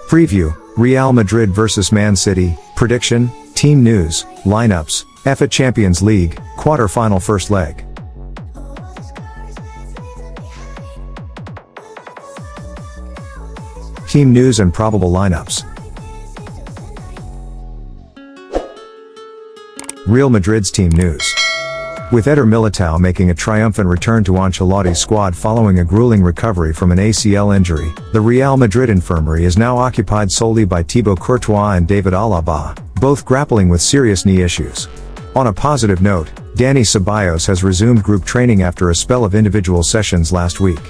Preview, Real Madrid vs Man City, prediction, team news, lineups, UEFA Champions League, quarter-final first leg. Team news and probable lineups. Real Madrid's team news. With Eder Militao making a triumphant return to Ancelotti's squad following a grueling recovery from an ACL injury, the Real Madrid infirmary is now occupied solely by Thibaut Courtois and David Alaba, both grappling with serious knee issues. On a positive note, Dani Ceballos has resumed group training after a spell of individual sessions last week.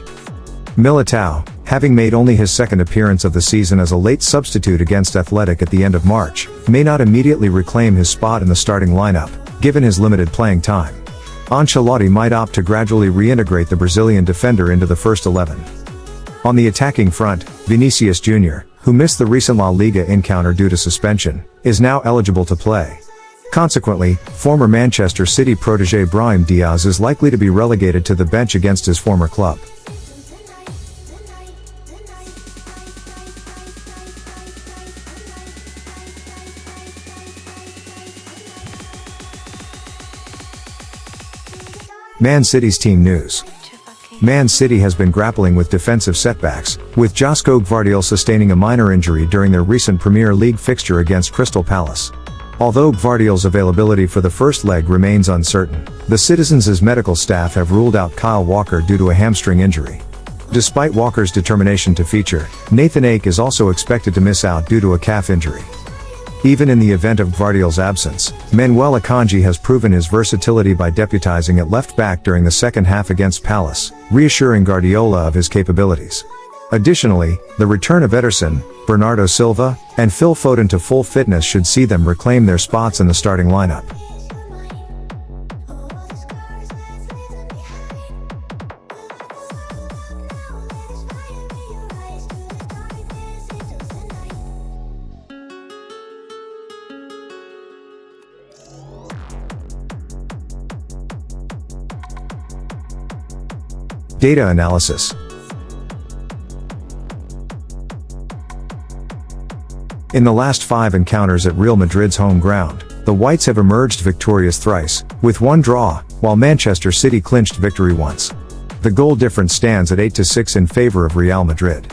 Militao, having made only his second appearance of the season as a late substitute against Athletic at the end of March, may not immediately reclaim his spot in the starting lineup, given his limited playing time. Ancelotti might opt to gradually reintegrate the Brazilian defender into the first 11. On the attacking front, Vinicius Jr., who missed the recent La Liga encounter due to suspension, is now eligible to play. Consequently, former Manchester City protégé Brahim Diaz is likely to be relegated to the bench against his former club. Man City's team news. Man City has been grappling with defensive setbacks, with Josko Gvardiol sustaining a minor injury during their recent Premier League fixture against Crystal Palace. Although Gvardiol's availability for the first leg remains uncertain, the Citizens' medical staff have ruled out Kyle Walker due to a hamstring injury. Despite Walker's determination to feature, Nathan Ake is also expected to miss out due to a calf injury. Even in the event of Gvardiol's absence, Manuel Akanji has proven his versatility by deputizing at left back during the second half against Palace, reassuring Guardiola of his capabilities. Additionally, the return of Ederson, Bernardo Silva, and Phil Foden to full fitness should see them reclaim their spots in the starting lineup. Data analysis. In the last 5 encounters at Real Madrid's home ground, the Whites have emerged victorious thrice, with 1 draw, while Manchester City clinched victory once. The goal difference stands at 8-6 in favor of Real Madrid.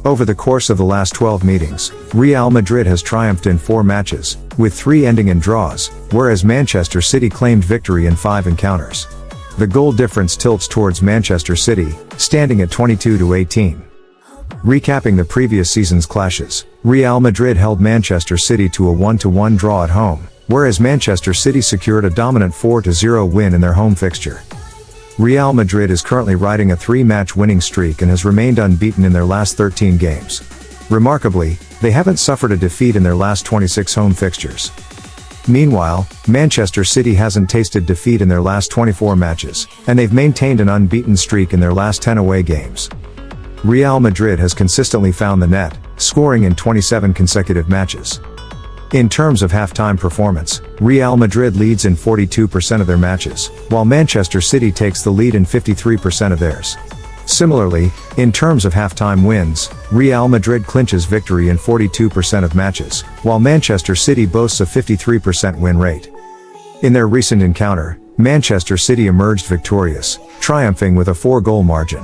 Over the course of the last 12 meetings, Real Madrid has triumphed in 4 matches, with 3 ending in draws, whereas Manchester City claimed victory in 5 encounters. The goal difference tilts towards Manchester City, standing at 22-18. Recapping the previous season's clashes, Real Madrid held Manchester City to a 1-1 draw at home, whereas Manchester City secured a dominant 4-0 win in their home fixture. Real Madrid is currently riding a 3-match winning streak and has remained unbeaten in their last 13 games. Remarkably, they haven't suffered a defeat in their last 26 home fixtures. Meanwhile, Manchester City hasn't tasted defeat in their last 24 matches, and they've maintained an unbeaten streak in their last 10 away games. Real Madrid has consistently found the net, scoring in 27 consecutive matches. In terms of halftime performance, Real Madrid leads in 42% of their matches, while Manchester City takes the lead in 53% of theirs. Similarly, in terms of halftime wins, Real Madrid clinches victory in 42% of matches, while Manchester City boasts a 53% win rate. In their recent encounter, Manchester City emerged victorious, triumphing with a 4-goal margin.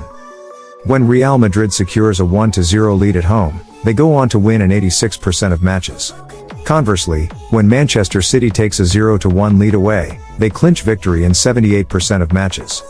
When Real Madrid secures a 1-0 lead at home, they go on to win in 86% of matches. Conversely, when Manchester City takes a 0-1 lead away, they clinch victory in 78% of matches.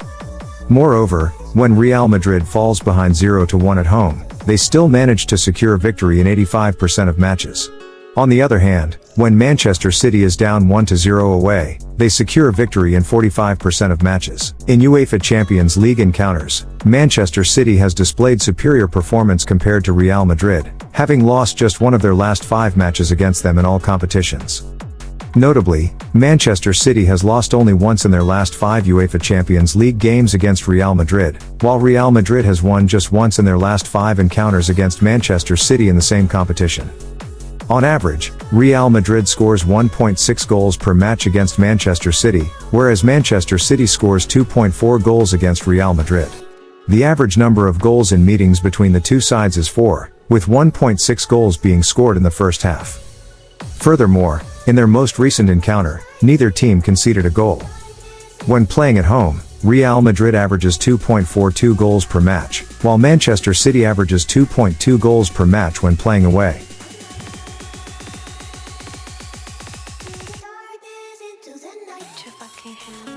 Moreover, when Real Madrid falls behind 0-1 at home, they still manage to secure victory in 85% of matches. On the other hand, when Manchester City is down 1-0 away, they secure victory in 45% of matches. In UEFA Champions League encounters, Manchester City has displayed superior performance compared to Real Madrid, having lost just 1 of their last 5 matches against them in all competitions. Notably, Manchester City has lost only once in their last 5 UEFA Champions League games against Real Madrid, while Real Madrid has won just once in their last 5 encounters against Manchester City in the same competition. On average, Real Madrid scores 1.6 goals per match against Manchester City, whereas Manchester City scores 2.4 goals against Real Madrid. The average number of goals in meetings between the two sides is 4, with 1.6 goals being scored in the first half. Furthermore, in their most recent encounter, neither team conceded a goal. When playing at home, Real Madrid averages 2.42 goals per match, while Manchester City averages 2.2 goals per match when playing away. Too fucking